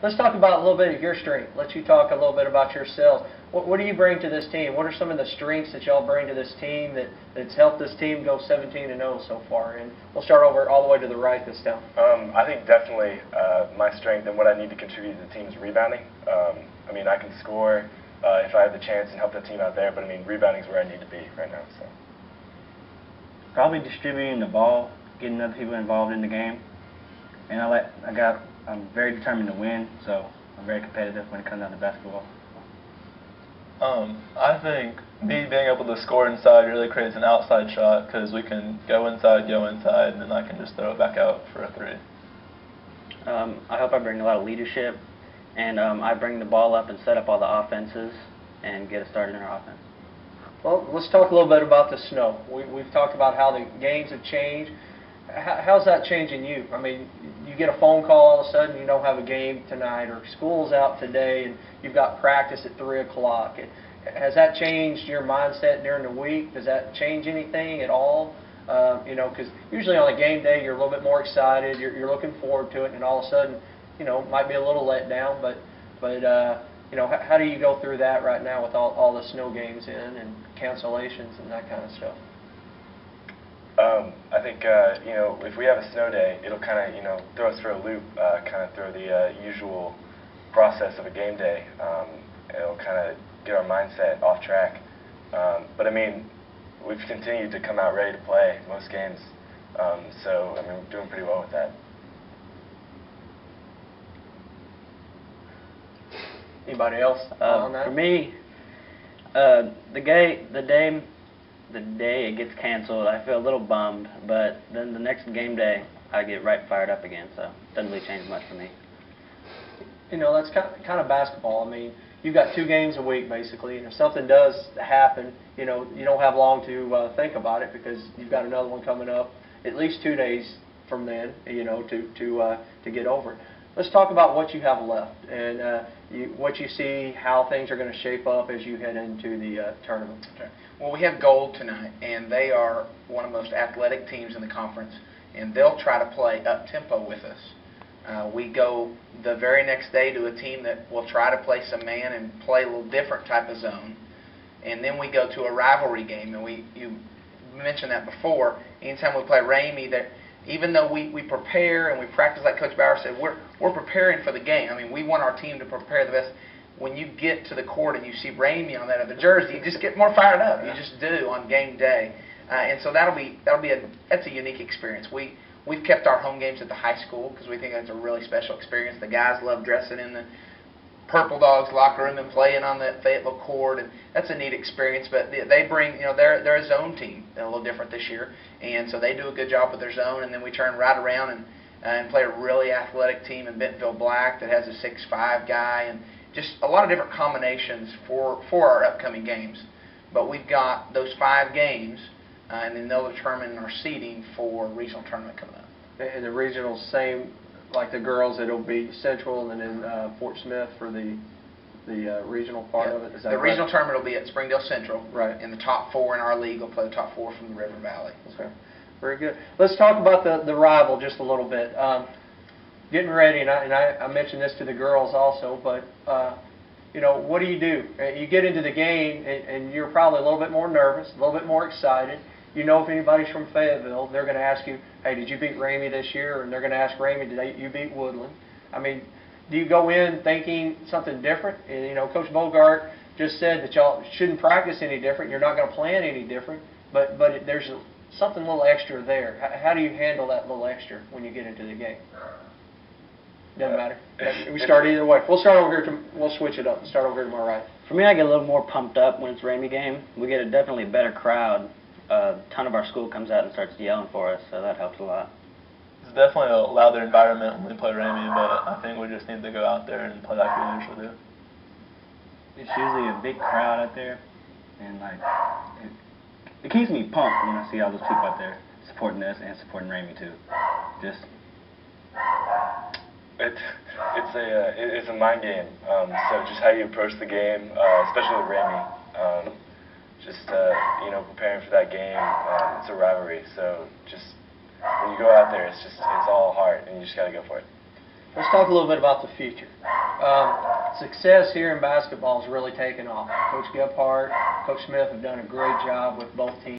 let's talk about a little bit of your strength. Let you talk a little bit about yourself. What do you bring to this team? What are some of the strengths that y'all bring to this team that's helped this team go 17-0 so far? And we'll start over all the way to the right this time. I think definitely my strength and what I need to contribute to the team is rebounding. I mean, I can score if I have the chance and help the team out there, but I mean, rebounding is where I need to be right now. So probably distributing the ball, getting other people involved in the game, and I'm very determined to win, so I'm very competitive when it comes down to basketball. I think me being able to score inside really creates an outside shot because we can go inside, and then I can just throw it back out for a three. I hope I bring a lot of leadership, and I bring the ball up and set up all the offenses and get us started in our offense. Well, let's talk a little bit about the snow. We've talked about how the games have changed. How's that changing you? I mean, you get a phone call all of a sudden, you don't have a game tonight, or school's out today, and you've got practice at 3 o'clock. Has that changed your mindset during the week? Does that change anything at all? You know, because usually on a game day, you're a little bit more excited, you're looking forward to it, and all of a sudden, you know, might be a little let down, but you know, how do you go through that right now with all the snow games in and cancellations and that kind of stuff? I think, you know, if we have a snow day, it'll kind of, you know, throw us for a loop, kind of through the usual process of a game day. It'll kind of get our mindset off track. But, I mean, we've continued to come out ready to play most games. So, I mean, we're doing pretty well with that. Anybody else on that? For me, the day it gets canceled, I feel a little bummed, but then the next game day, I get right fired up again, so it doesn't really change much for me. You know, that's kind of basketball. I mean, you've got 2 games a week, basically, and if something does happen, you know, you don't have long to think about it because you've got another one coming up at least 2 days from then, you know, to get over it. Let's talk about what you have left and what you see, how things are going to shape up as you head into the tournament. Okay. Well, we have Gold tonight, and they are one of the most athletic teams in the conference, and they'll try to play up-tempo with us. We go the very next day to a team that will try to play some man and play a little different type of zone, and then we go to a rivalry game, and you mentioned that before. Anytime we play Ramey, that even though we prepare and we practice, like Coach Bauer said, we're preparing for the game. I mean, we want our team to prepare the best. When you get to the court and you see Ramey on that other jersey, you just get more fired up. You just do on game day, and so that's a unique experience. We've kept our home games at the high school because we think that's a really special experience. The guys love dressing in the Purple Dogs locker room and playing on the Fayetteville court, and that's a neat experience. But they bring, you know, they're a zone team, a little different this year, and so they do a good job with their zone. And then we turn right around and play a really athletic team in Bentonville Black that has a 6'5" guy, and just a lot of different combinations for our upcoming games. But we've got those 5 games, and then they'll determine our seeding for regional tournament coming up. And the regional, same like the girls, it'll be Central and then Fort Smith for the regional part of it. Is that the right? regional tournament will be at Springdale Central, right? And the top 4 in our league will play the top 4 from the River Valley. Okay, very good. Let's talk about the rival just a little bit. Getting ready, and I mentioned this to the girls also, but you know, what do? You get into the game, and you're probably a little bit more nervous, a little bit more excited. You know, if anybody's from Fayetteville, they're going to ask you, hey, did you beat Ramey this year? And they're going to ask Ramey, did you beat Woodland? I mean, do you go in thinking something different? And, you know, Coach Bogart just said that y'all shouldn't practice any different. You're not going to plan any different, but there's something a little extra there. How do you handle that little extra when you get into the game? Doesn't matter. We start either way. We'll start over here. We'll switch it up. Start over here to my right. For me, I get a little more pumped up when it's Ramey game. We get a definitely better crowd. A ton of our school comes out and starts yelling for us, so that helps a lot. It's definitely a louder environment when we play Ramey, but I think we just need to go out there and play like we usually do. It's usually a big crowd out there, and like it keeps me pumped when I see all those people out there supporting us and supporting Ramey too. It's a mind game. So just how you approach the game, especially with Ramey. You know, preparing for that game. It's a rivalry, so just when you go out there, it's all heart, and you just got to go for it. let's talk a little bit about the future. Success here in basketball has really taken off. Coach Gephardt, Coach Smith have done a great job with both teams.